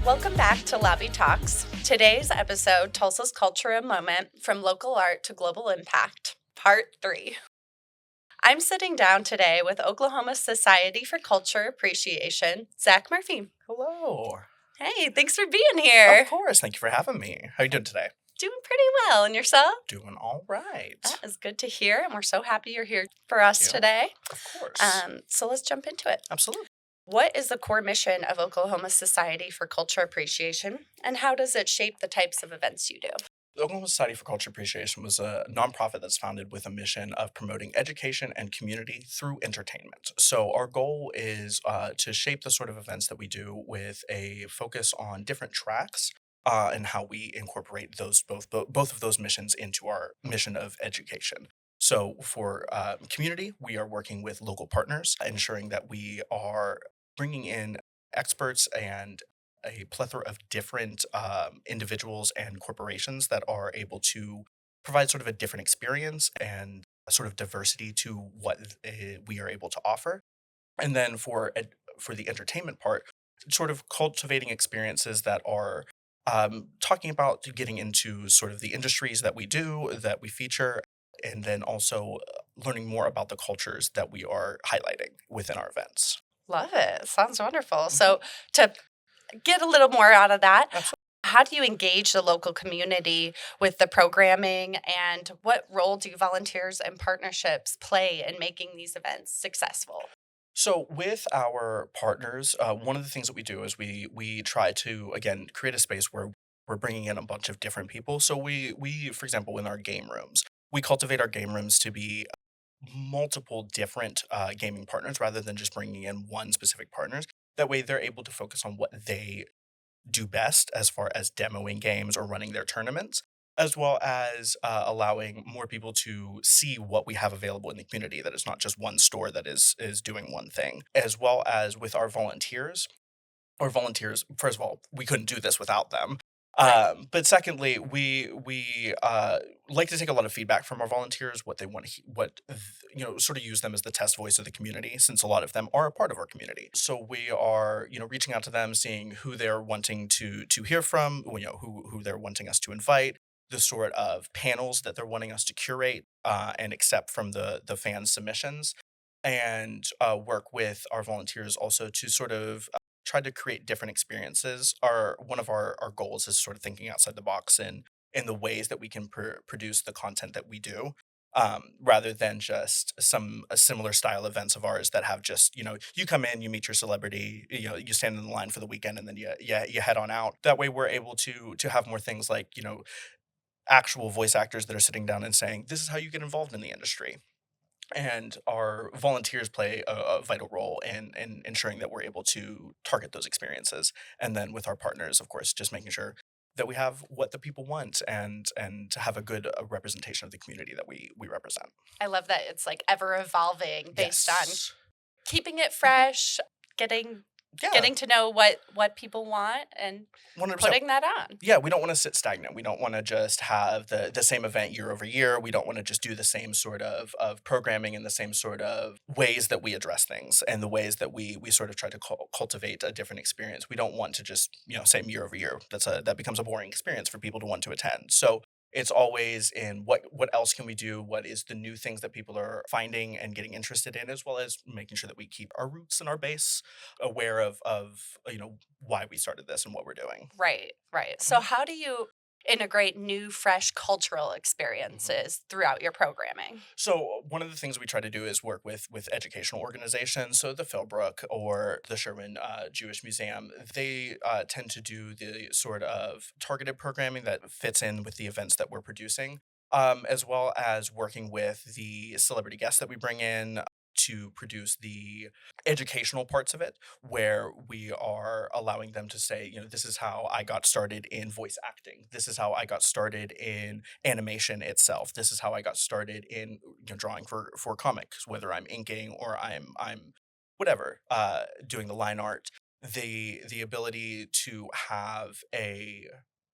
Welcome back to Lobby Talks. Today's episode, Tulsa's Culture and Moment, From Local Art to Global Impact, Part 3. I'm sitting down today with Oklahoma Society for Culture Appreciation, Zac Murphy. Hello. Hey, thanks for being here. Of course. Thank you for having me. How are you doing today? Doing pretty well. And yourself? Doing all right. That is good to hear, and we're so happy you're here for us today. Of course. So let's jump into it. Absolutely. What is the core mission of Oklahoma Society for Culture Appreciation, and how does it shape the types of events you do? The Oklahoma Society for Culture Appreciation was a nonprofit that's founded with a mission of promoting education and community through entertainment. So our goal is to shape the sort of events that we do with a focus on different tracks and how we incorporate those both of those missions into our mission of education. So for community, we are working with local partners, ensuring that we are bringing in experts and a plethora of different individuals and corporations that are able to provide sort of a different experience and a sort of diversity to what we are able to offer. And then for the entertainment part, sort of cultivating experiences that are talking about getting into sort of the industries that we do, that we feature, and then also learning more about the cultures that we are highlighting within our events. Love it. Sounds wonderful. So to get a little more out of that, Absolutely. how do you engage the local community with the programming, and what role do volunteers and partnerships play in making these events successful? So with our partners, one of the things that we do is we try to again create a space where we're bringing in a bunch of different people. So we for example in our game rooms, we cultivate our game rooms to be multiple different gaming partners rather than just bringing in one specific partners. That way they're able to focus on what they do best as far as demoing games or running their tournaments, as well as allowing more people to see what we have available in the community. That it's not just one store that is doing one thing, as well as with our volunteers. Our volunteers, first of all, we couldn't do this without them. Right. But secondly, we like to take a lot of feedback from our volunteers, what they want to, sort of use them as the test voice of the community, since a lot of them are a part of our community. So we are, reaching out to them, seeing who they're wanting to hear from, who they're wanting us to invite, the sort of panels that they're wanting us to curate and accept from the fan submissions, and work with our volunteers also to sort of try to create different experiences. Our One of our goals is sort of thinking outside the box in the ways that we can produce the content that we do. Rather than just some a similar style events of ours that have just you come in, you meet your celebrity, you stand in the line for the weekend, and then you head on out. That way we're able to have more things like actual voice actors that are sitting down and saying this is how you get involved in the industry, and our volunteers play a vital role in ensuring that we're able to target those experiences. And then with our partners, of course, just making sure that we have what the people want and to have a good representation of the community that we represent. I love that it's like ever evolving based on Yes. keeping it fresh, getting Yeah. to know what people want and 100%. putting that on. Yeah, we don't want to sit stagnant. We don't want to just have the same event year over year. We don't want to just do the same sort of programming and the same sort of ways that we address things and the ways that we sort of try to cultivate a different experience. We don't want to just, same year over year. That becomes a boring experience for people to want to attend. So it's always in what else can we do? What is the new things that people are finding and getting interested in, as well as making sure that we keep our roots and our base aware of why we started this and what we're doing. Right, right. So Mhm, how do you integrate new, fresh cultural mhm. experiences throughout your programming? So one of the things we try to do is work with educational organizations. So the Philbrook or the Sherman Jewish Museum, they tend to do the sort of targeted programming that fits in with the events that we're producing, as well as working with the celebrity guests that we bring in to produce the educational parts of it, where we are allowing them to say, this is how I got started in voice acting. This is how I got started in animation itself. This is how I got started in drawing for comics, whether I'm inking or I'm whatever doing the line art. The ability to have a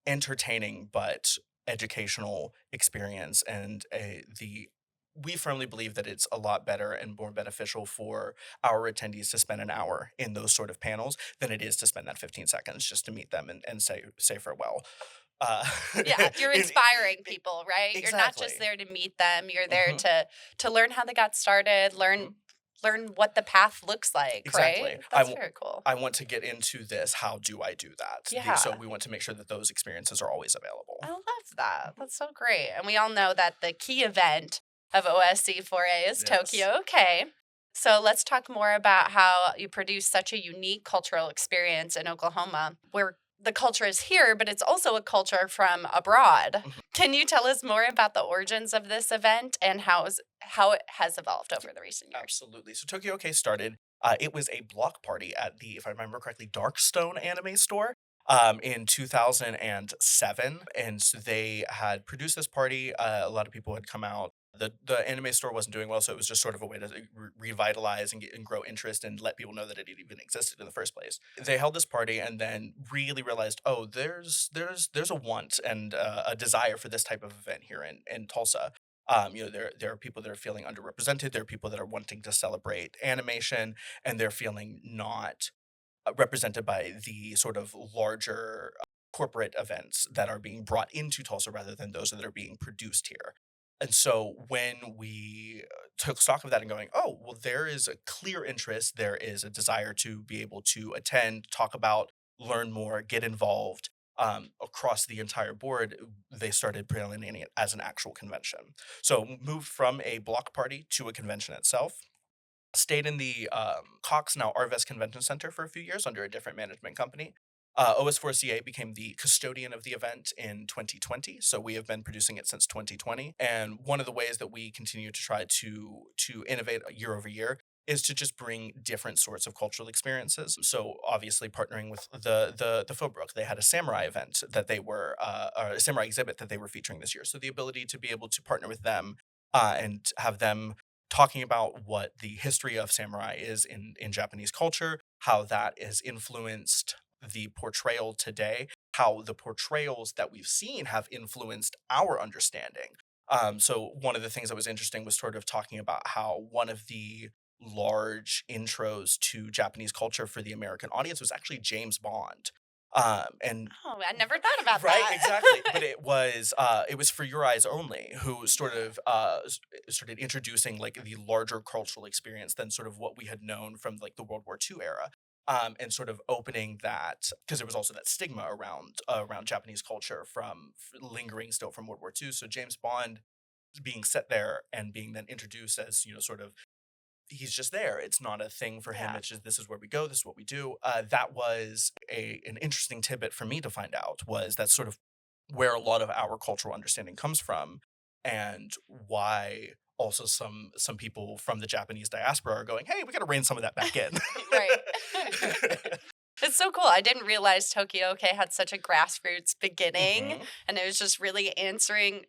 entertaining but educational experience and the we firmly believe that it's a lot better and more beneficial for our attendees to spend an hour in those sort of panels than it is to spend that 15 seconds just to meet them and say farewell. Uh, Yeah, you're and- inspiring people, right? You're not just exactly. there to meet them, you're there Hmm. to learn how they got started, Hmm. learn what the path looks like, right? Exactly. That's very cool. I want to get into this. How do I do that? So Yeah. we want to make sure that those experiences are always available. I love that. That's so great. And we all know that the key event of OSC 4A is Yes. Tokyo. Okay. So let's talk more about how you produce such a unique cultural experience in Oklahoma, where the culture is here, but it's also a culture from abroad. Mhm. Can you tell us more about the origins of this event and how it has evolved over the recent years? Absolutely. So Tokyo Case started. It was a block party at the, if I remember correctly, Darkstone anime store in 2007, and so they had produced this party. A lot of people had come out. The anime store wasn't doing well, so it was just sort of a way to revitalize and grow interest and let people know that it even existed in the first place. They held this party and then really realized, oh, there's a want and a desire for this type of event here in Tulsa. There are people that are feeling underrepresented. There are people that are wanting to celebrate animation, and they're feeling not represented by the sort of larger corporate events that are being brought into Tulsa rather than those that are being produced here. And so when we took stock of that and going, oh, well, there is a clear interest, there is a desire to be able to attend, talk about, learn more, get involved across the entire board, they started planning it as an actual convention. So moved from a block party to a convention itself, stayed in the Cox, now Arvest Convention Center for a few years under a different management company. OS4CA became the custodian of the event in 2020, so we have been producing it since 2020. And one of the ways that we continue to try to innovate year over year is to just bring different sorts of cultural experiences. So obviously partnering with the Philbrook, they had a samurai event that they were or a samurai exhibit that they were featuring this year. So the ability to be able to partner with them and have them talking about what the history of samurai is in Japanese culture, how that has influenced the portrayal today, how the portrayals that we've seen have influenced our understanding. So one of the things that was interesting was sort of talking about how one of the large intros to Japanese culture for the American audience was actually James Bond. And Oh, I never thought about Right, exactly. that. But it was for your eyes only, who sort of started introducing like the larger cultural experience than sort of what we had known from like the World War II era. And sort of opening that because there was also that stigma around Japanese culture from lingering still from World War II. So James Bond being set there and being then introduced as sort of he's just there. It's not a thing for him. Yeah. It's just this is where we go. This is what we do. That was an interesting tidbit for me to find out. Was that sort of where a lot of our cultural understanding comes from, and why also some people from the Japanese diaspora are going, hey, we got to rein some of that back in. Right. It's so cool. I didn't realize Tokyo K had such a grassroots beginning, Hmm. and it was just really answering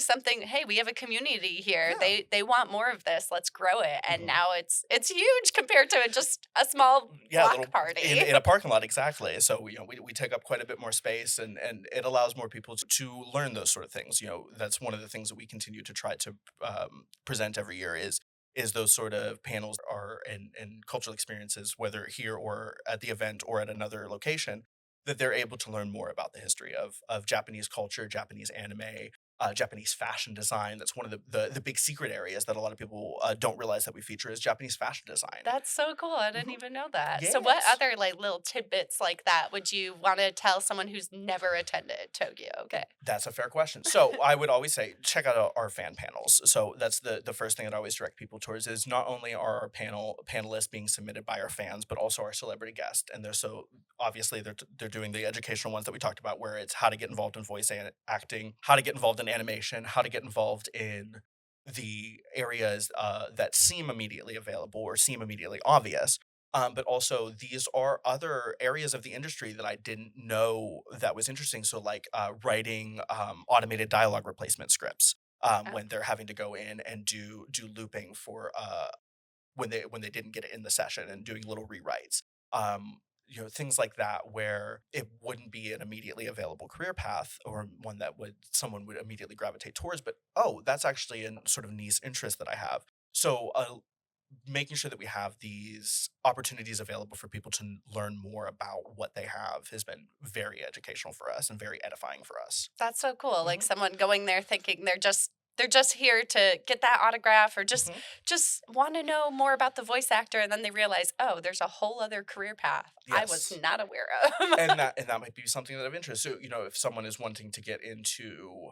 something. Hey, we have a community here. Yeah. They want more of this. Let's grow it. And Hmm. now it's huge compared to just a small Yeah, a block little party. in a parking lot, exactly. So we take up quite a bit more space, and it allows more people to learn those sort of things. That's one of the things that we continue to try to present every year is those sort of panels are and cultural experiences, whether here or at the event or at another location, that they're able to learn more about the history of Japanese culture, Japanese anime. Japanese fashion design. That's one of the big secret areas that a lot of people don't realize that we feature is Japanese fashion design. That's so cool. I didn't Mhm. even know that. So what Yes. other like little tidbits like that would you want to tell someone who's never attended Tokyo? Okay. That's a fair question. So I would always say check out our fan panels. So that's the first thing that I always direct people towards is not only are our panelists being submitted by our fans, but also our celebrity guests. And they're so obviously they're doing the educational ones that we talked about, where it's how to get involved in voice acting, how to get involved in animation, how to get involved in the areas that seem immediately available or seem immediately obvious, but also these are other areas of the industry that I didn't know that was interesting. So like writing automated dialogue replacement scripts when they're having to go in and do looping for when they didn't get it in the session and doing little rewrites. things like that where it wouldn't be an immediately available career path or one that would someone would immediately gravitate towards, but oh, that's actually a sort of niche interest that I have. So making sure that we have these opportunities available for people to learn more about what they have has been very educational for us and very edifying for us. That's so cool. Like Hmm. someone going there thinking they're just here to get that autograph or just Hmm. just want to know more about the voice actor, and then they realize, "Oh, there's a whole other career path I was Yes. not aware of." And that might be something that of interest. So, if someone is wanting to get into,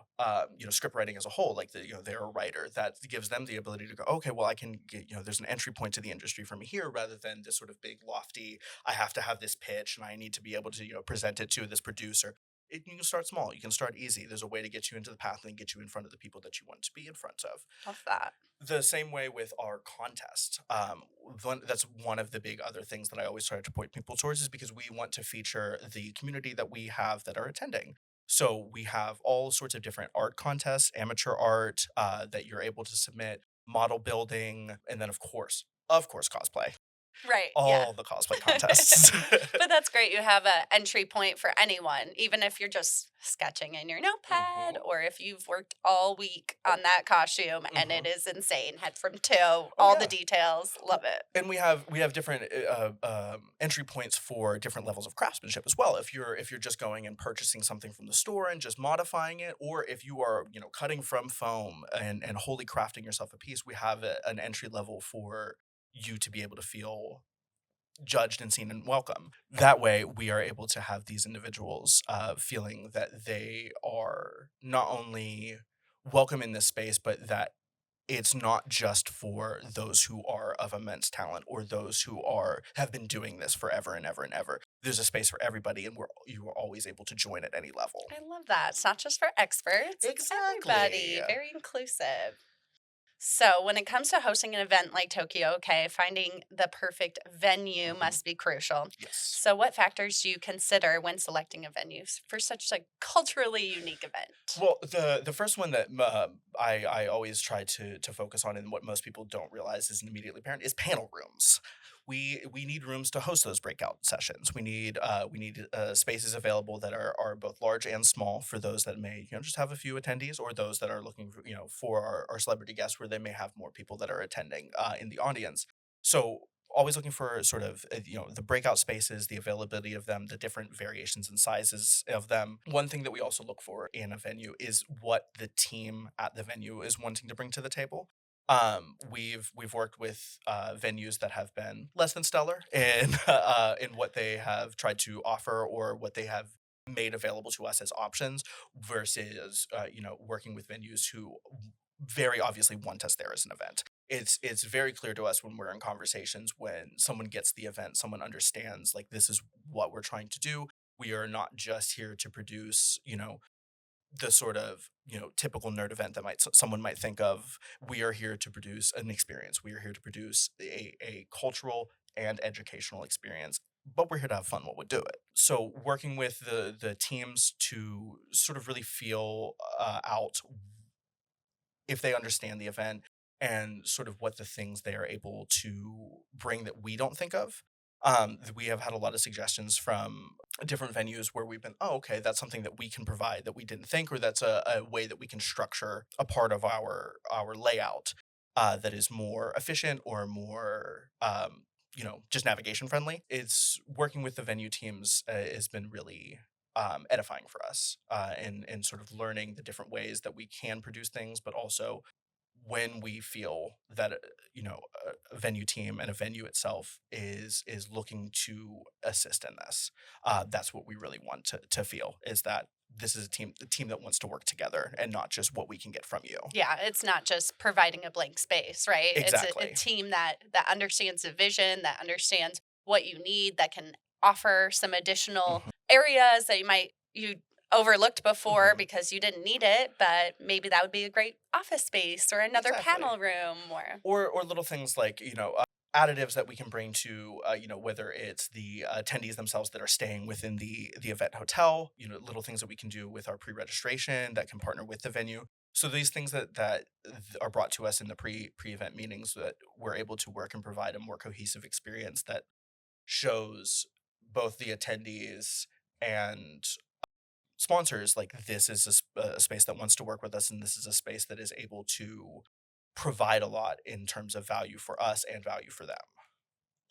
script writing as a whole, like they're a writer, that gives them the ability to go, okay, well, I can get, there's an entry point to the industry for me here, rather than this sort of big lofty, I have to have this pitch and I need to be able to, present it to this producer. You can start small. You can start easy. There's a way to get you into the path and get you in front of the people that you want to be in front of. Love that. The same way with our contest. That's one of the big other things that I always try to point people towards, is because we want to feature the community that we have that are attending. So we have all sorts of different art contests, amateur art that you're able to submit, model building, and then of course, cosplay. Right. Yeah. All the cosplay contests. But that's great. You have a entry point for anyone, even if you're just sketching in your notepad Hmm. or if you've worked all week on that costume and it Hmm. is insane, head from toe, Oh all the yeah. details. Love it. And we have different entry points for different levels of craftsmanship as well. If you're just going and purchasing something from the store and just modifying it, or if you are cutting from foam and wholly crafting yourself a piece, we have an entry level for you to be able to feel judged and seen and welcome. That way, we are able to have these individuals feeling that they are not only welcome in this space, but that it's not just for those who are of immense talent or those who have been doing this forever and ever and ever. There's a space for everybody, and you are always able to join at any level. I love that. It's not just for experts, it's Exactly. everybody. Very inclusive. So, when it comes to hosting an event like Tokyo, okay, finding the perfect venue Hmm. must be crucial. Yes. So, what factors do you consider when selecting a venue for such a culturally unique event? Well, the first one that I always try to focus on, and what most people don't realize isn't immediately apparent, is panel rooms. We need rooms to host those breakout sessions. We need spaces available that are both large and small for those that may just have a few attendees, or those that are looking for our celebrity guests, where they may have more people that are attending in the audience. So always looking for sort of the breakout spaces, the availability of them, the different variations and sizes of them. One thing that we also look for in a venue is what the team at the venue is wanting to bring to the table. We've worked with venues that have been less than stellar in in what they have tried to offer, or what they have made available to us as options, versus working with venues who very obviously want us there as an event. It's very clear to us when we're in conversations, when someone gets the event, someone understands, like, this is what we're trying to do. We are not just here to produce, the sort of typical nerd event that someone might think of. We are here to produce an experience. We are here to produce a cultural and educational experience, but we're here to have fun while we do it. So working with the teams to sort of really feel out if they understand the event, and sort of what the things they are able to bring that we don't think of. We have had a lot of suggestions from different venues where we've been, oh, okay, that's something that we can provide that we didn't think, or that's a way that we can structure a part of our layout that is more efficient, or more just navigation friendly. It's working with the venue teams has been really edifying for us, and sort of learning the different ways that we can produce things, but also when we feel that a venue team and a venue itself is looking to assist in this. That's what we really want to feel, is that this is a team that wants to work together, and not just what we can get from you. Yeah, it's not just providing a blank space, right? It's a Exactly. team that understands the vision, that understands what you need, that can offer some additional Hmm. areas that you overlooked before Hmm. because you didn't need it, but maybe that would be a great office space or another Exactly. panel room or Or little things like additives that we can bring to whether it's the attendees themselves that are staying within the event hotel. Little things that we can do with our pre-registration that can partner with the venue. So these things that are brought to us in the pre-event meetings, that we're able to work and provide a more cohesive experience that shows both the attendees and sponsors, like, this is a space that wants to work with us, and this is a space that is able to provide a lot in terms of value for us and value for them.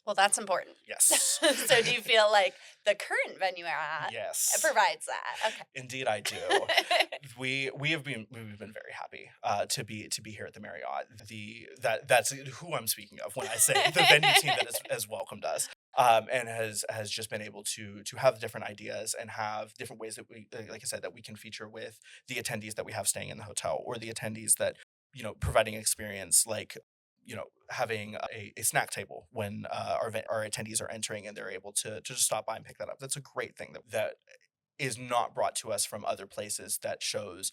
Well, that's important. Yes. So do you feel like the current venue you're at Yes. provides that? Indeed, I do. Okay. We've been very happy to be here at the Marriott. That's who I'm speaking of when I say the venue team that has welcomed us, and has just been able to have different ideas and have different ways that we, like I said, that we can feature with the attendees that we have staying in the hotel, or the attendees that, providing experience, like, having a snack table when our attendees are entering, and they're able to just stop by and pick that up. That's a great thing that is not brought to us from other places, that shows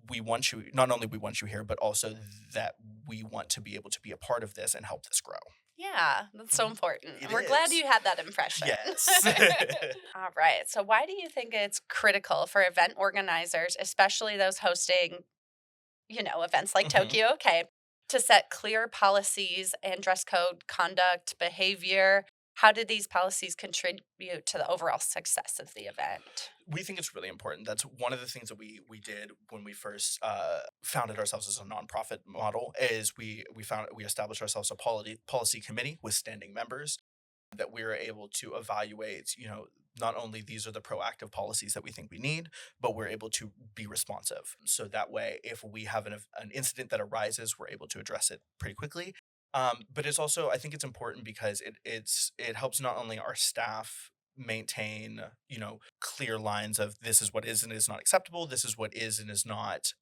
we want you, not only we want you here, but also that we want to be able to be a part of this and help this grow. Yeah, that's so Mhm. important. It We're glad is. you had that impression. Yes. All right. So, why do you think it's critical for event organizers, especially those hosting, events like Mhm. Tokyo, okay, to set clear policies and dress code, conduct, behavior? How did these policies contribute to the overall success of the event? We think it's really important. That's one of the things that we did when we first founded ourselves as a nonprofit model. Is we established ourselves a policy committee with standing members, that we were able to evaluate, not only these are the proactive policies that we think we need, but we're able to be responsive. So that way, if we have an incident that arises, we're able to address it pretty quickly. But it's also, I think it's important because it helps not only our staff maintain, clear lines of this is what is and is not acceptable. This is what is and is not,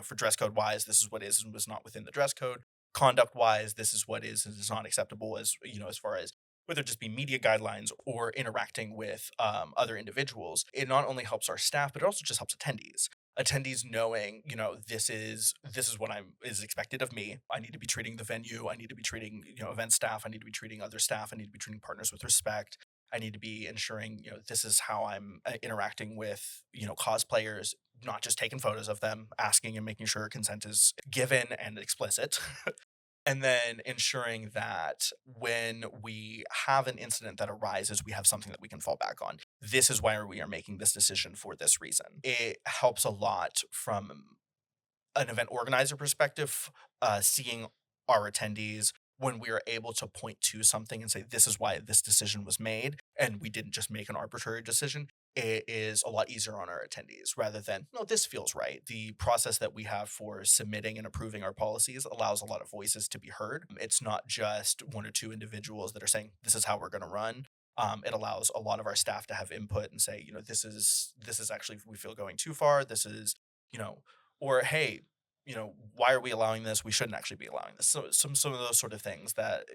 for dress code wise, this is what is and was not within the dress code. Conduct wise, this is what is and is not acceptable, as as far as whether it just be media guidelines or interacting with other individuals. It not only helps our staff, but it also just helps attendees. Attendees knowing, this is what is expected of me. I need to be treating the venue. I need to be treating, event staff. I need to be treating other staff. I need to be treating partners with respect. I need to be ensuring, this is how I'm interacting with, cosplayers, not just taking photos of them, asking and making sure consent is given and explicit. And then ensuring that when we have an incident that arises, we have something that we can fall back on. This is why we are making this decision for this reason. It helps a lot from an event organizer perspective, seeing our attendees when we are able to point to something and say, this is why this decision was made, and we didn't just make an arbitrary decision. It is a lot easier on our attendees rather than, no, this feels right. The process that we have for submitting and approving our policies allows a lot of voices to be heard. It's not just one or two individuals that are saying, this is how we're going to run. It allows a lot of our staff to have input and say, this is actually, we feel going too far. This is, you know, or hey, why are we allowing this? We shouldn't actually be allowing this. So some of those sort of things that,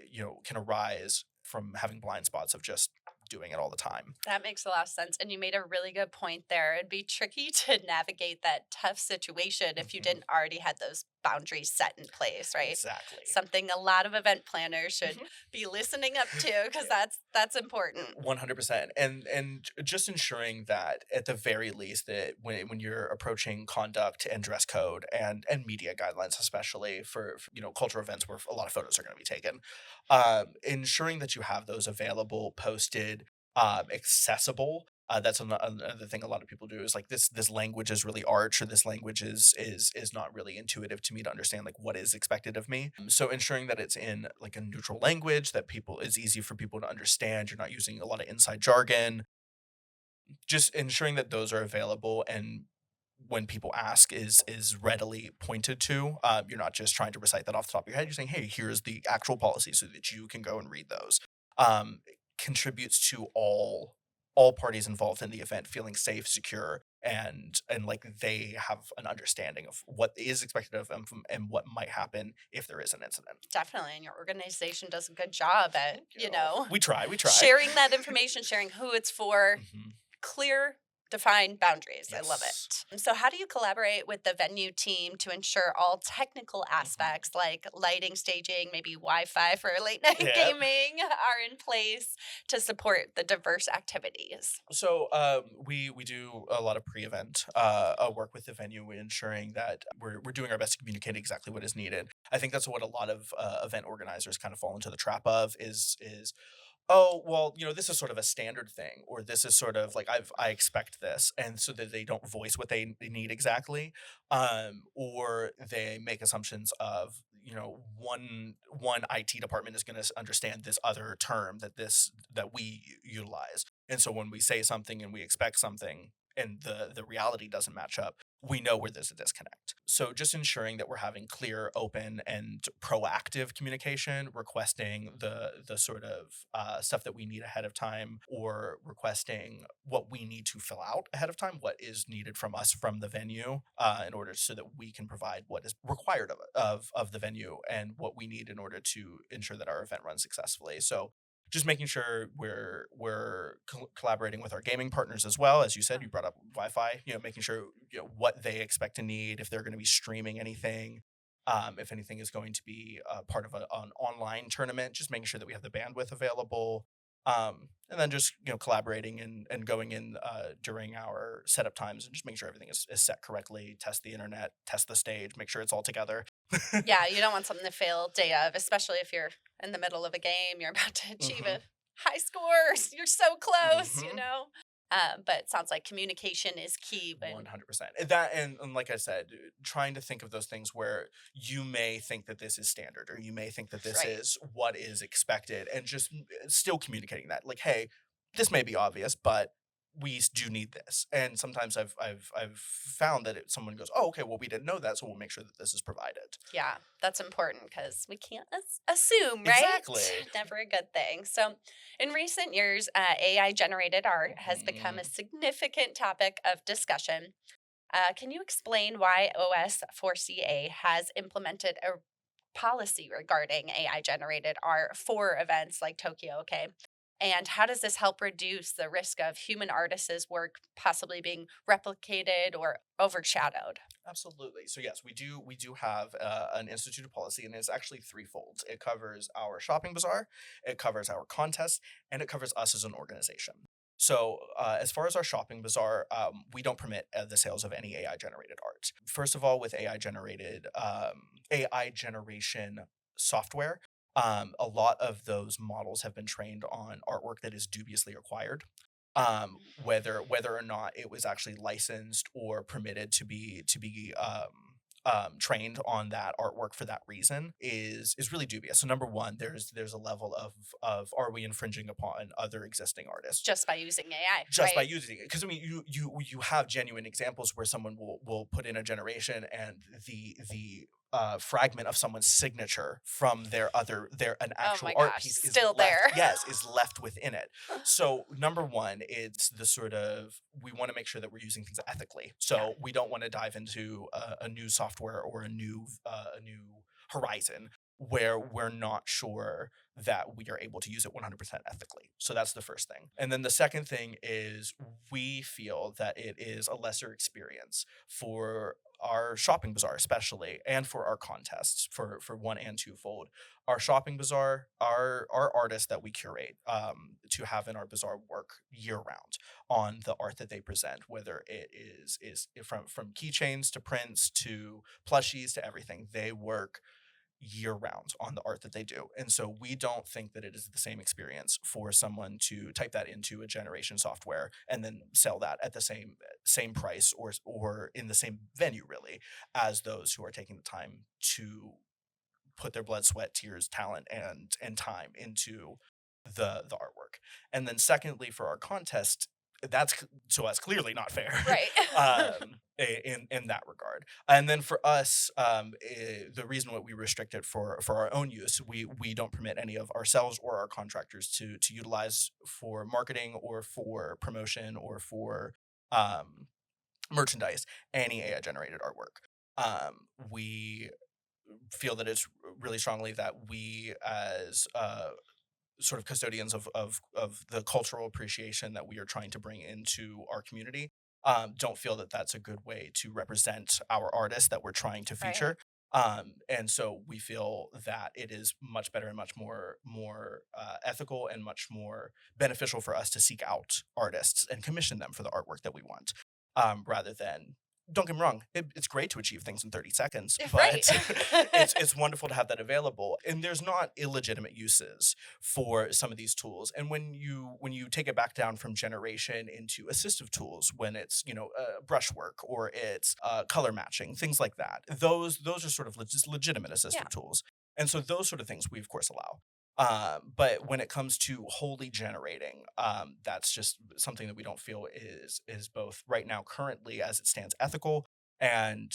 can arise from having blind spots of just doing it all the time. That makes a lot of sense. And you made a really good point there. It'd be tricky to navigate that tough situation if you Mhm. didn't already had those boundaries set in place, right? Exactly. Something a lot of event planners should Mhm. be listening up to because that's important. 100%. And just ensuring that at the very least, that when you're approaching conduct and dress code and media guidelines, especially for cultural events where a lot of photos are going to be taken, ensuring that you have those available, posted, accessible. That's another thing a lot of people do, is like, this language is really arch, or this language is not really intuitive to me to understand, like, what is expected of me. So ensuring that it's in like a neutral language that people is easy for people to understand. You're not using a lot of inside jargon. Just ensuring that those are available, and when people ask, is readily pointed to. You're not just trying to recite that off the top of your head. You're saying, hey, here's the actual policy so that you can go and read those. Contributes to all parties involved in the event feeling safe, secure, and like they have an understanding of what is expected of them and what might happen if there is an incident. Definitely. And your organization does a good job at, Thank you. We try. sharing that information, sharing who it's for, Mhm. clear, defined boundaries. I love Yes. it. So, how do you collaborate with the venue team to ensure all technical Mhm. aspects like lighting, staging, maybe Wi Fi for late night Yeah. gaming are in place to support the diverse activities? So we do a lot of pre-event work with the venue, ensuring that we're doing our best to communicate exactly what is needed. I think that's what a lot of event organizers kind of fall into the trap of, is oh, well, this is sort of a standard thing, or this is sort of like I expect this, and so that they don't voice what they need exactly, or they make assumptions of one IT department is going to understand this other term that we utilize, and so when we say something and we expect something, and the reality doesn't match up, we know where there's a disconnect. So just ensuring that we're having clear, open, and proactive communication, requesting the sort of stuff that we need ahead of time, or requesting what we need to fill out ahead of time, what is needed from us from the venue, in order so that we can provide what is required of the venue and what we need in order to ensure that our event runs successfully. So just making sure we're collaborating with our gaming partners as well. As you said, you brought up Wi-Fi. Making sure what they expect to need, if they're going to be streaming anything, if anything is going to be part of an online tournament. Just making sure that we have the bandwidth available, and then just collaborating and going in during our setup times and just making sure everything is set correctly. Test the internet, test the stage, make sure it's all together. Yeah, you don't want something to fail day of, especially if you're in the middle of a game, you're about to achieve hmm a high scores, you're so close, you hmm know? But it sounds like communication is key when 100%. And like I said, trying to think of those things where you may think that this is standard, or you may think that this right. is what is expected, and just still communicating that, like, hey, this may be obvious, but do need this. And sometimes I've found that someone goes, oh, okay, well, we didn't know that, so we'll make sure that this is provided. Yeah, that's important because we can't assume, right? Exactly. Never a good thing. So, in recent years, AI generated art has become a Mhm. significant topic of discussion. Can you explain why OS4CA has implemented a policy regarding AI generated art for events like Tokyo? Okay. And how does this help reduce the risk of human artists' work possibly being replicated or overshadowed? Absolutely. So yes, we do have an instituted policy, and it's actually threefold. It covers our shopping bazaar, it covers our contest, and it covers us as an organization. So as far as our shopping bazaar, we don't permit the sales of any AI generated art. First of all, with AI generation software. A lot of those models have been trained on artwork that is dubiously acquired, whether or not it was actually licensed or permitted to be trained on that artwork for that reason is really dubious. So number one, there's a level of are we infringing upon other existing artists Just by using AI, just by right? using it? Because I mean, you have genuine examples where someone will put in a generation, and the fragment of someone's signature from their an Oh actual my art gosh, piece is still left, there. yes, is left within it. So number one, it's the sort of, we want to make sure that we're using things ethically. Yeah, So we don't want to dive into a new software or a new horizon where we're not sure that we are able to use it 100% ethically. So that's the first thing. And then the second thing is, we feel that it is a lesser experience for our shopping bazaar especially, and for our contests, for one and twofold. Our shopping bazaar, our artists that we curate, to have in our bazaar, work year round on the art that they present, whether it is from keychains to prints to plushies to everything. They work year round on the art that they do. And so we don't think that it is the same experience for someone to type that into a generation software and then sell that at the same price, or in the same venue really, as those who are taking the time to put their blood, sweat, tears, talent, and time into the artwork. And then secondly, for our contest, to us clearly not fair. right. In that regard. And then for us, the reason why we restrict it for our own use, we don't permit any of ourselves or our contractors to utilize for marketing or for promotion or for um, merchandise any AI generated artwork. We feel that it's really strongly that we, as sort of custodians of the cultural appreciation that we are trying to bring into our community, don't feel that that's a good way to represent our artists that we're trying to right. feature. And so we feel that it is much better and much more ethical and much more beneficial for us to seek out artists and commission them for the artwork that we want, rather than don't get me wrong, it's great to achieve things in 30 seconds, Right. but it's wonderful to have that available. And there's not illegitimate uses for some of these tools. And when you take it back down from generation into assistive tools, when it's brushwork or it's color matching, things like that, those are sort of just legitimate Yeah. assistive tools. And so those sort of things we of course allow. But when it comes to wholly generating, that's just something that we don't feel is both right now currently as it stands ethical and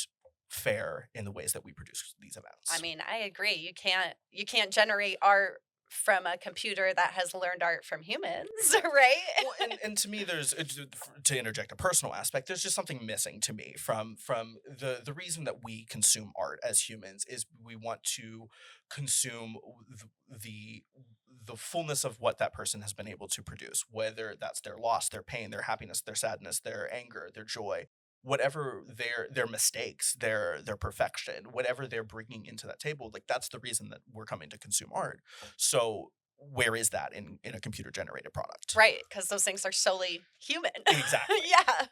fair in the ways that we produce these I events. mean, I agree. You can't generate art from a computer that has learned art from humans, right? Well, and to me, to interject a personal aspect. There's just something missing to me from the reason that we consume art as humans is we want to consume the the fullness of what that person has been able to produce, whether that's their loss, their pain, their happiness, their sadness, their anger, their joy, whatever their mistakes, their perfection, whatever they're bringing into that table. Like that's the reason that we're coming to consume art. So where is that in a computer generated product? Right, because those things are solely human. Exactly. Yeah.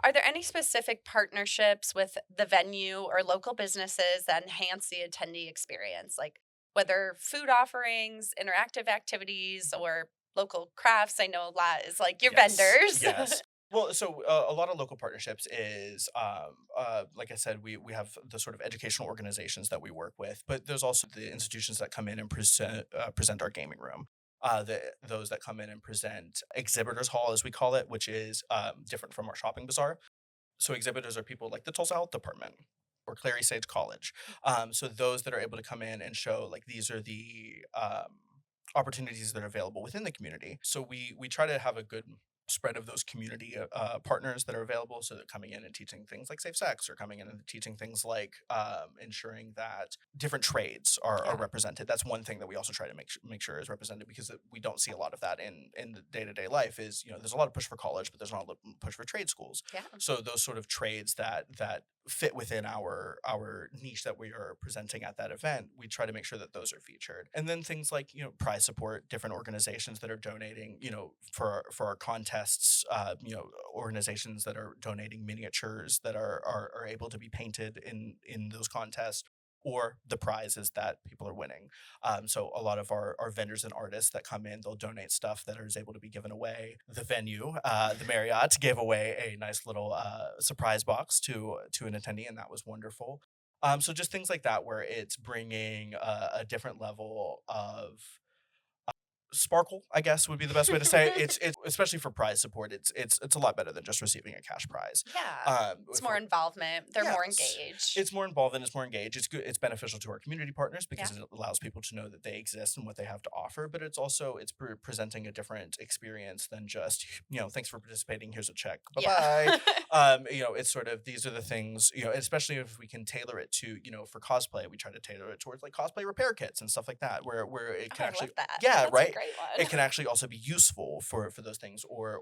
Are there any specific partnerships with the venue or local businesses that enhance the attendee experience? Like whether food offerings, interactive activities, or local crafts? I know a lot is like your Yes. vendors. Yes. Well, so a lot of local partnerships is, like I said, we have the sort of educational organizations that we work with, but there's also the institutions that come in and present our gaming room. Those that come in and present exhibitors hall, as we call it, which is different from our shopping bazaar. So exhibitors are people like the Tulsa Health Department or Clary Sage College. So those that are able to come in and show like these are the opportunities that are available within the community. So we try to have a good spread of those community partners that are available. So they're coming in and teaching things like safe sex, or coming in and teaching things like ensuring that different trades are Yeah. represented. That's one thing that we also try to make sure is represented, because we don't see a lot of that in the day to day life. Is there's a lot of push for college, but there's not a lot of push for trade schools. Yeah. So those sort of trades that fit within our niche that we are presenting at that event, we try to make sure that those are featured. And then things like prize support, different organizations that are donating for our contests, organizations that are donating miniatures that are able to be painted in those contests, or the prizes that people are winning. So a lot of our vendors and artists that come in, they'll donate stuff that is able to be given away. The venue, the Marriott, gave away a nice little surprise box to an attendee, and that was wonderful. So just things like that, where it's bringing a different level of sparkle, I guess would be the best way to say it. It's especially for prize support. It's a lot better than just receiving a cash prize. Yeah. It's more involvement. They're more Yes. engaged. It's more involved and it's more engaged. It's good. It's beneficial to our community partners Yeah. because it allows people to know that they exist and what they have to offer. But it's presenting a different experience than just thanks for participating. Here's a check. Bye Yeah. bye. It's sort of these are the things especially if we can tailor it to for cosplay. We try to tailor it towards like cosplay repair kits and stuff like that, where it Oh, can I actually love that. yeah That's a right great it one. can actually also be useful for those things, or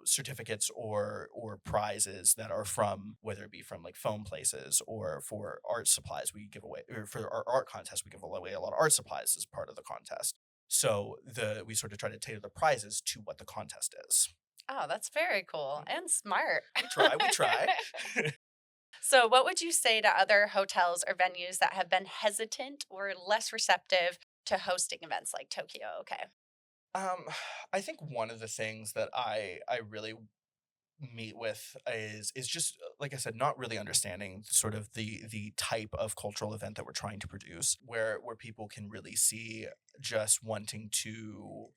certificates or prizes that are from, whether it be from like foam places, or for art supplies we give away, or for our art contest we give away a lot of art supplies as part of the contest. So we sort of try to tailor the prizes to what the contest is. Oh, that's very cool Mhm. and smart. We try. So, what would you say to other hotels or venues that have been hesitant or less receptive to hosting events like Tokyo? Okay. um I think one of the things that I really meet with is just like I said, not really understanding sort of the type of cultural event that we're trying to produce, where people can really see just wanting to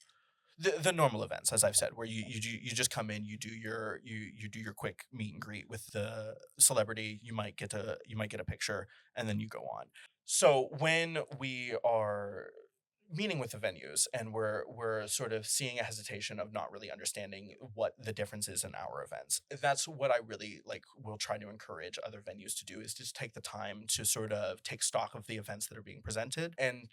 the normal events, as I've said, where you just come in, you do your quick meet and greet with the celebrity, you might get a picture, and then you go on. So when we are meeting with the venues and we're sort of seeing a hesitation of not really understanding what the difference is in our events, that's what I really like will try to encourage other venues to do, is just take the time to sort of take stock of the events that are being presented. And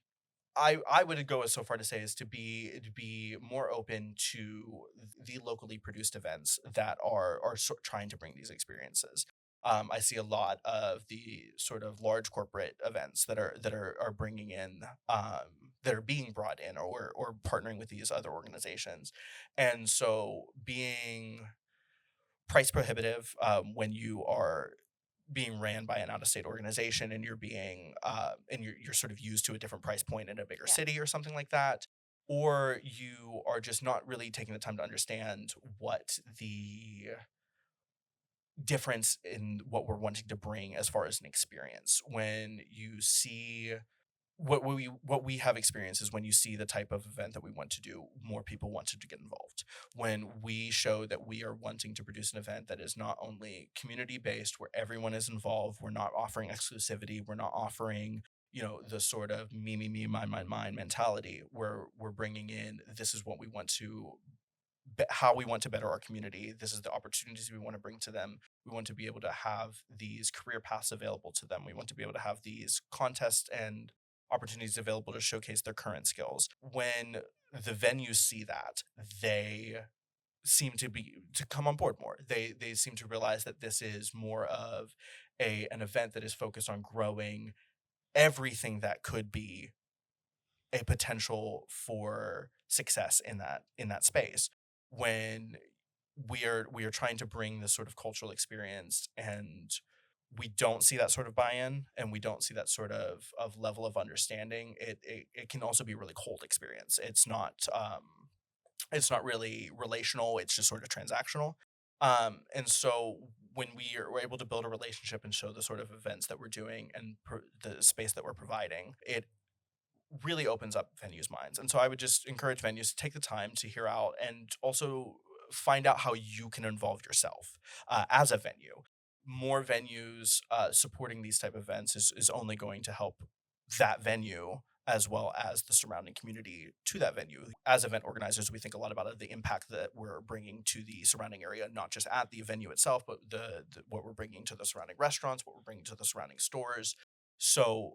I would go as so far to say is to be more open to the locally produced events that are trying to bring these experiences. I see a lot of the sort of large corporate events that are bringing in that are being brought in, or partnering with these other organizations, and so being price prohibitive when you are being ran by an out-of-state organization and you're being and you're sort of used to a different price point in a bigger Yeah. city or something like that, or you are just not really taking the time to understand what the difference in what we're wanting to bring as far as an experience. When you see what we have experienced is when you see the type of event that we want to do, more people wanted to get involved. When we show that we are wanting to produce an event that is not only community based, where everyone is involved, we're not offering exclusivity, we're not offering, the sort of me, mine mentality, where we're bringing in, this is what we want to how we want to better our community. This is the opportunities we want to bring to them. We want to be able to have these career paths available to them. We want to be able to have these contests and opportunities available to showcase their current skills. When the venues see that, they seem to come on board more. They seem to realize that this is more of an event that is focused on growing everything that could be a potential for success in that space. When we are trying to bring this sort of cultural experience, and we don't see that sort of buy-in, and we don't see that sort of level of understanding, it can also be a really cold experience. It's not really relational, it's just sort of transactional. And so when we're able to build a relationship and show the sort of events that we're doing and the space that we're providing, it really opens up venues' minds. And so I would just encourage venues to take the time to hear out and also find out how you can involve yourself as a venue. More venues supporting these type of events is only going to help that venue as well as the surrounding community to that venue. As event organizers, we think a lot about the impact that we're bringing to the surrounding area, not just at the venue itself, but what we're bringing to the surrounding restaurants, what we're bringing to the surrounding stores. So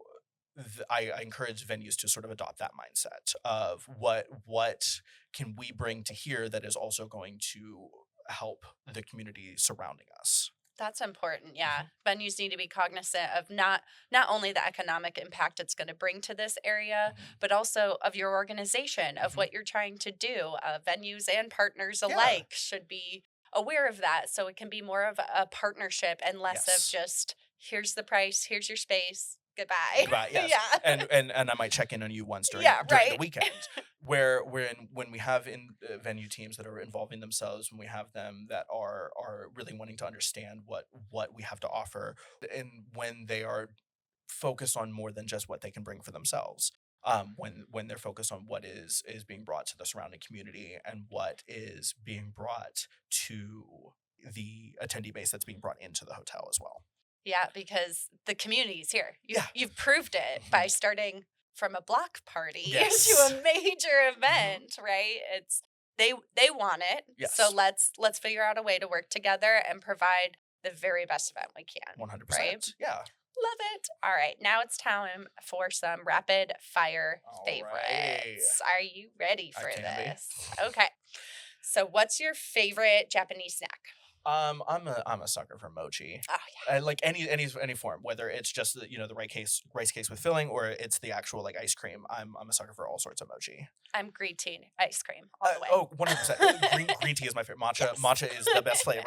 I encourage venues to sort of adopt that mindset of what can we bring to here that is also going to help the community surrounding us. That's important. Yeah. Mhm. Venues need to be cognizant of not only the economic impact it's going to bring to this area, Mhm. but also of your organization, of Mhm. what you're trying to do. Venues and partners Yeah. alike should be aware of that, so it can be more of a partnership and less of Yes. just, here's the price, here's your space, goodbye. Goodbye. Yes. Yeah. And I might check in on you once during Yeah, during the right. weekend, where when we have in venue teams that are involving themselves, when we have them that are really wanting to understand what we have to offer, and when they are focused on more than just what they can bring for themselves. When they're focused on what is being brought to the surrounding community and what is being brought to the attendee base that's being brought into the hotel as well. Yeah, because the community's here. Yeah. You've proved it by Mhm. starting from a block party to Yes. a major Mhm. event, right? It's they want it. So Yes. let's figure out a way to work together and provide the very best event we can, right? 100%. Yeah. Love it. All right, now it's time for some rapid fire All right. favorites. Are you ready I for can be. this? Okay. So what's your favorite Japanese snack? I'm a sucker for mochi. Oh, I like any form, whether it's just the rice case with filling, or it's the actual like ice cream. I'm a sucker for all sorts of mochi. I'm green tea ice cream all the way. 100%. Green tea is my favorite. Yes. Matcha is the best flavor.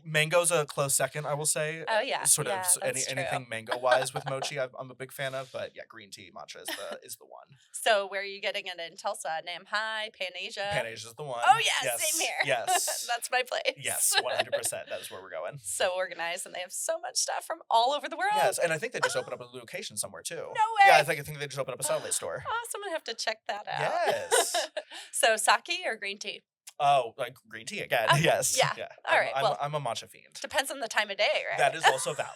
Mango's a close second, I will say. Oh, yeah. Sort of Yeah, that's true. anything mango wise with mochi, I'm a big fan of. But yeah, green tea matcha is the one. So where are you getting it in Tulsa? Nam High, Pan Asia? Pan Asia's the one. Oh, yeah, Yes. same here. Yes. That's my place. Yes, 100%. That is where we're going. So organized, and they have so much stuff from all over the world. Yes, and I think they just opened up a location somewhere too. No way. Yeah, I think they just opened up a satellite store. Awesome. I have to check that out. Yes. So sake or green tea? Oh, like green tea again. Okay, Yes. yeah. All right, I'm a matcha fiend. Depends on the time of day, right? That is also valid.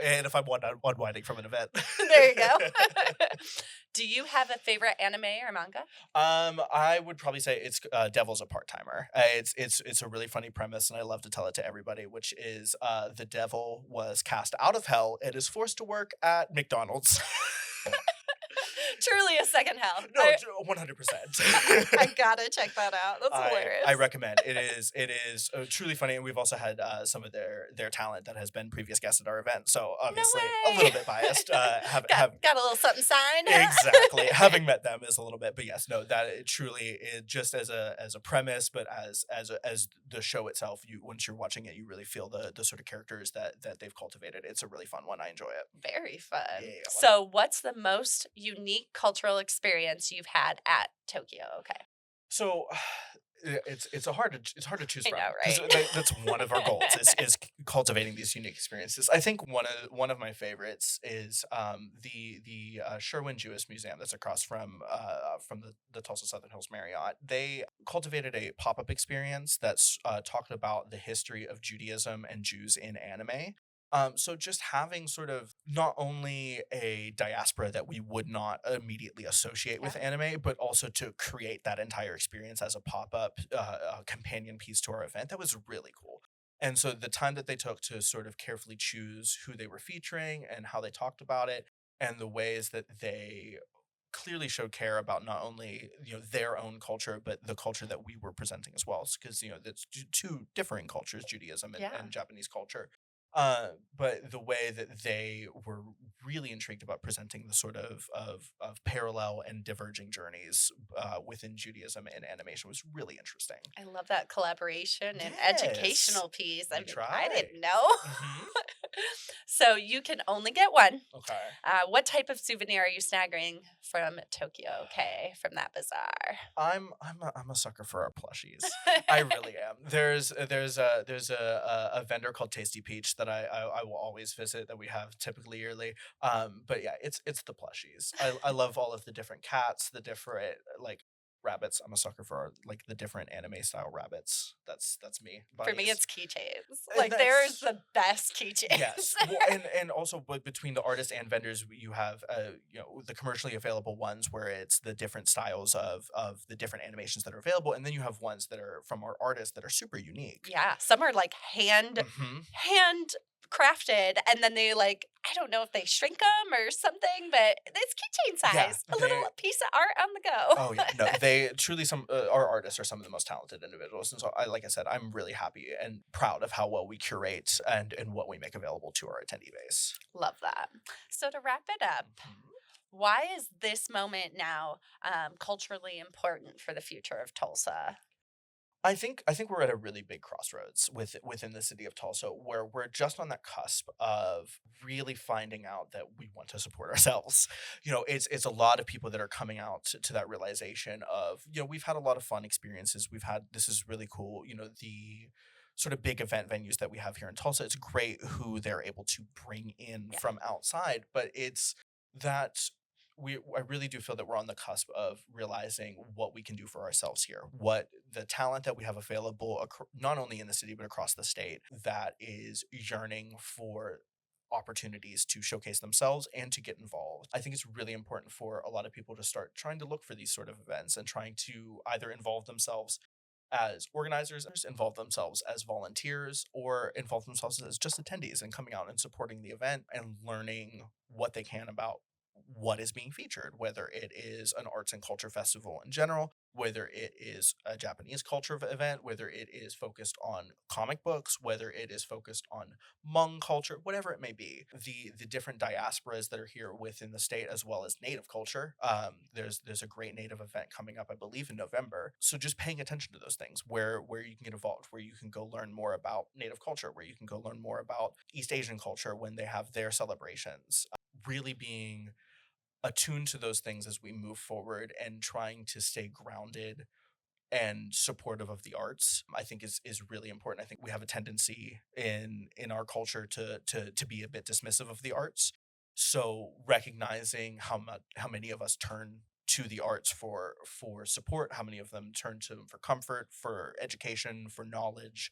And if I'm unwinding from an event. There you go. Do you have a favorite anime or manga? I would probably say it's Devil's a part-timer. It's a really funny premise, and I love to tell it to everybody, which is the devil was cast out of hell and is forced to work at McDonald's. Truly a second hell. No, I 100%. I gotta check that out. That's I hilarious. recommend. It is truly funny, and we've also had some of their talent that has been previous guests at our event. So No obviously a way. little bit biased. Got a little something signed. Exactly. Having met them is a little bit, but yes, no, that it truly just as a premise, but as the show itself, you once you're watching it, you really feel the sort of characters that they've cultivated. It's a really fun one. I enjoy it. Very fun. Yeah. So, what's the most unique cultural experience you've had at Tokyo? Okay. So it's hard to choose I from know, because right? that's one of our goals is cultivating these unique experiences. I think one of my favorites is the Sherwin Jewish Museum that's across from the Tulsa Southern Hills Marriott. They cultivated a pop-up experience that's talked about the history of Judaism and Jews in anime. So just having sort of not only a diaspora that we would not immediately associate with Yeah. anime, but also to create that entire experience as a pop-up companion piece to our event, that was really cool. And so the time that they took to sort of carefully choose who they were featuring and how they talked about it, and the ways that they clearly showed care about not only their own culture but the culture that we were presenting as well, because that's two differing cultures, Judaism Yeah. and Japanese culture. But the way that they were really intrigued about presenting the sort of parallel and diverging journeys within Judaism and animation was really interesting. I love that collaboration and Yes, educational piece. I we mean, I try. didn't know. Hmm. So, you can only get one. Okay. What type of souvenir are you snagging from Tokyo? Okay, from that bazaar. I'm a sucker for our plushies. I really am. There's a vendor called Tasty Peach that I will always visit, that we have typically yearly. But yeah, it's the plushies. I love all of the different cats, the different like rabbits. I'm a sucker for like the different anime style rabbits. That's me. For me, Bunnies. it's keychains. And Like, there's that's the best keychains. Yes. Well, and also, but between the artists and vendors, you have the commercially available ones where it's the different styles of the different animations that are available, and then you have ones that are from our artists that are super unique. Yeah, some are like Hmm. hand crafted, and then they like, I don't know if they shrink them or something, but it's keychain Yeah, size, a little they. piece of art on the go. Oh yeah, no, they truly some our artists are some of the most talented individuals, and so like I said, I'm really happy and proud of how well we curate and what we make available to our attendee base. Love that. So to wrap it up, Mhm. why is this moment now culturally important for the future of Tulsa? I think we're at a really big crossroads within the city of Tulsa, where we're just on that cusp of really finding out that we want to support ourselves. It's a lot of people that are coming out to that realization of, we've had a lot of fun experiences. This is really cool. The sort of big event venues that we have here in Tulsa. It's great who they're able to bring in Yeah. from outside, but it's that I really do feel that we're on the cusp of realizing what we can do for ourselves here, what the talent that we have available, not only in the city but across the state, that is yearning for opportunities to showcase themselves and to get involved. I think it's really important for a lot of people to start trying to look for these sort of events and trying to either involve themselves as organizers, involve themselves as volunteers, or involve themselves as just attendees and coming out and supporting the event and learning what they can about what is being featured, whether it is an arts and culture festival in general, whether it is a Japanese culture event, whether it is focused on comic books, whether it is focused on Hmong culture, whatever it may be. The different diasporas that are here within the state, as well as Native culture. There's a great Native event coming up, I believe, in November. So just paying attention to those things, where you can get involved, where you can go learn more about Native culture, where you can go learn more about East Asian culture when they have their celebrations. Really being attuned to those things as we move forward and trying to stay grounded and supportive of the arts, I think is really important. I think we have a tendency in our culture to be a bit dismissive of the arts. So recognizing how many of us turn to the arts for support, how many of them turn to them for comfort, for education, for knowledge,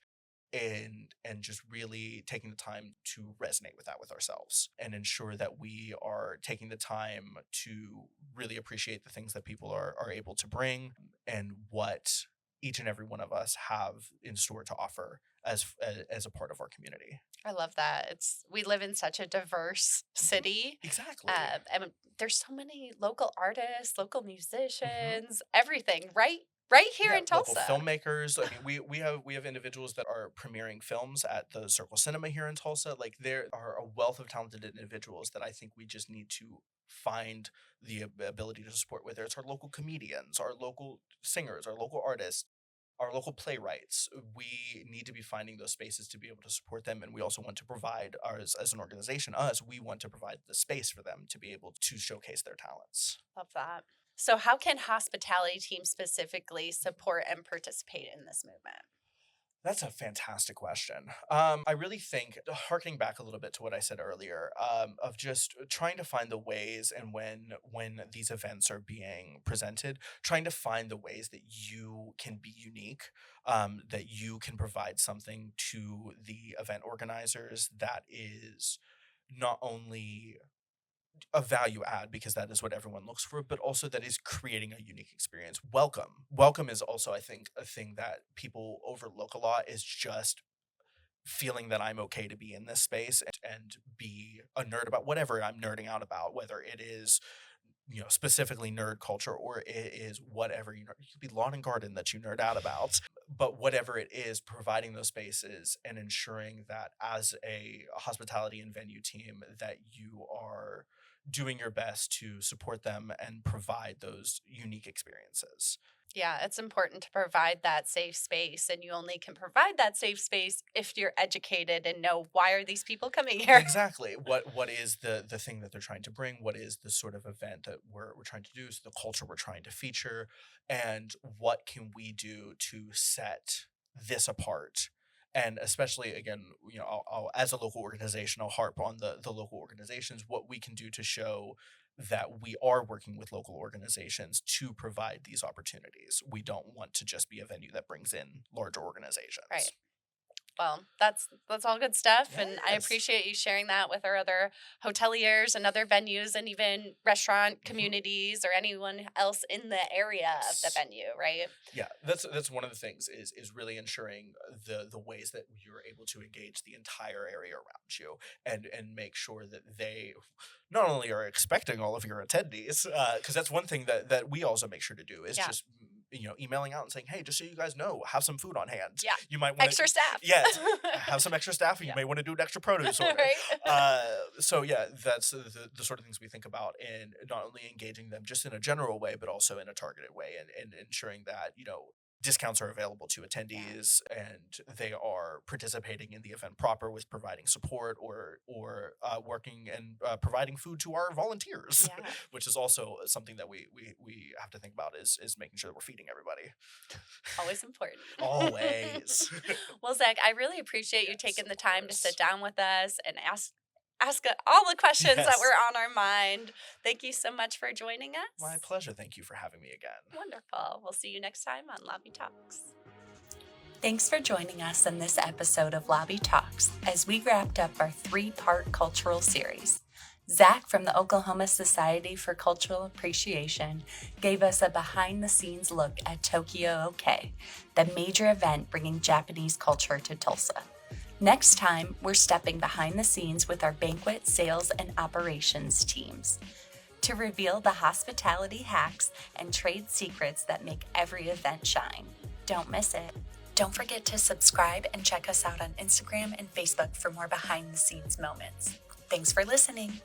and just really taking the time to resonate with that with ourselves and ensure that we are taking the time to really appreciate the things that people are able to bring and what each and every one of us have in store to offer as a part of our community. I love that. We live in such a diverse Mhm. city. Exactly. And there's so many local artists, local Mhm. musicians, everything right here Yeah, in local Tulsa. filmmakers. I mean, we have individuals that are premiering films at the Circle Cinema here in Tulsa. Like there are a wealth of talented individuals that I think we just need to find the ability to support. Whether it's our local comedians, our local singers, our local artists, our local playwrights, we need to be finding those spaces to be able to support them. And we also want to provide ours as an organization. We want to provide the space for them to be able to showcase their talents. Love that. So, how can hospitality teams specifically support and participate in this movement? That's a fantastic question. I really think, harkening back a little bit to what I said earlier, of just trying to find the ways, and when these events are being presented, trying to find the ways that you can be unique, that you can provide something to the event organizers that is not only a value add, because that is what everyone looks for, but also that is creating a unique experience. Welcome is also, I think, a thing that people overlook a lot, is just feeling that I'm okay to be in this space and be a nerd about whatever I'm nerding out about, whether it is, specifically nerd culture, or it is whatever, it could be lawn and garden that you nerd out about, but whatever it is, providing those spaces and ensuring that as a hospitality and venue team, that you are doing your best to support them and provide those unique experiences. Yeah, it's important to provide that safe space, and you only can provide that safe space if you're educated and know why are these people coming here. Exactly. What is the thing that they're trying to bring? What is the sort of event that we're trying to do? So the culture we're trying to feature, and what can we do to set this apart? And especially, again, as a local organization, I'll harp on the local organizations, what we can do to show that we are working with local organizations to provide these opportunities. We don't want to just be a venue that brings in larger Right. organizations. Well, that's all good stuff, and I Yes. appreciate you sharing that with our other hoteliers and other venues, and even restaurant Mhm. communities or anyone else in the area of the Yes. venue, right? Yeah, that's one of the things, is really ensuring the ways that you're able to engage the entire area around you, and make sure that they not only are expecting all of your attendees, because that's one thing that we also make sure to do, is Yeah. just emailing out and saying, hey, just so you guys know, have some food on hand. Yeah. You might want to, Extra staff. yes, have some extra staff, and you Yeah. may want to do an extra produce order. Right? So yeah, that's the sort of things we think about in not only engaging them just in a general way, but also in a targeted way, and ensuring that discounts are available to Yeah. attendees, and they are participating in the event proper with providing support, or working and providing food to our volunteers, Yeah. which is also something that we have to think about, is making sure that we're feeding everybody. Always important. Always. Well, Zach, I really appreciate you Yes, taking of the time to sit course. down with us and ask all the questions that Yes. were on our mind. Thank you so much for joining My us. pleasure. Thank you for having me again. Wonderful. We'll see you next time on Lobby Talks. Thanks for joining us in this episode of Lobby Talks as we wrapped up our 3-part cultural series. Zac from the Oklahoma Society for Cultural Appreciation gave us a behind-the-scenes look at Tokyo OK, the major event bringing Japanese culture to Tulsa. Next time, we're stepping behind the scenes with our banquet, sales, and operations teams to reveal the hospitality hacks and trade secrets that make every event shine. Don't miss it. Don't forget to subscribe and check us out on Instagram and Facebook for more behind-the-scenes moments. Thanks for listening.